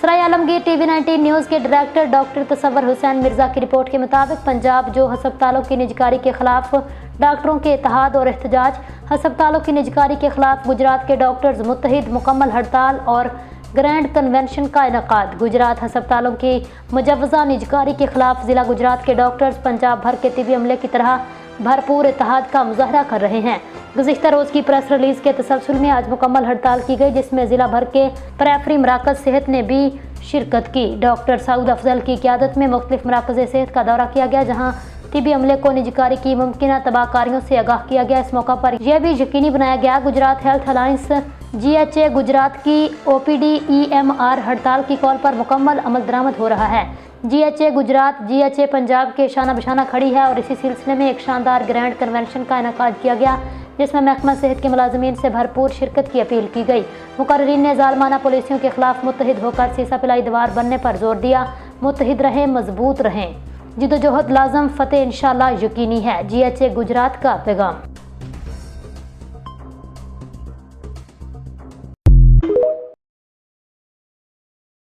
सराय Alamgir TV 19 news के director doctor तसव्वुर हुसैन मिर्जा की report के मुताबिक पंजाब जो अस्पतालों की निजकारी के खिलाफ डॉक्टरों के इत्तेहाद और एहतजाज, अस्पतालों की निजकारी के खिलाफ गुजरात के डॉक्टर्स मुत्तहिद मुकम्मल हड़ताल और ग्रैंड कन्वेंशन का इनेकाद। गुजरात अस्पतालों की मुजव्वज़ा निजकारी के खिलाफ जिला गुजरात के डॉक्टर्स पंजाब भर के तिबी अमले की तरह भरपूर इत्तेहाद का मुजाहरा कर रहे हैं। गुज़िश्ता रोज़ की प्रेस रिलीज के तसलसल में आज मुकम्मल हड़ताल की गई, जिसमें जिला भर के प्राइमरी मराकज़ सेहत ने भी शिरकत की। डॉक्टर सऊद अफजल की क़यादत में मुख्तलिफ मराकज़ सेहत का दौरा किया गया, जहाँ तिबी अमले को निजकारी की मुमकिन तबाहकारियों से आगाह किया गया। इस मौका पर यह भी यकीनी बनाया गया Gujarat health alliance GHA Gujarat की OPD EMR हड़ताल की कॉल पर मुकम्मल अमल दरामद हो रहा है। GHA गुजरात GHA पंजाब के शाना बशाना खड़ी है और इसी सिलसिले में एक शानदार ग्रैंड कन्वेंशन का इनेकाद किया गया, जिसमें महकमा सेहत के मुलाजमीन से भरपूर शिरकत की अपील की गई। मुकर्रीरीन ने जालमाना पॉलिसियों के खिलाफ मुत्तहिद होकर सीसा पिलाई दीवार बनने पर जोर दिया। मुत्तहिद रहें, मजबूत रहें, जिद्दोजहद लाजम, फतेह इंशाअल्लाह यकीनी है। GHA गुजरात का पैगाम।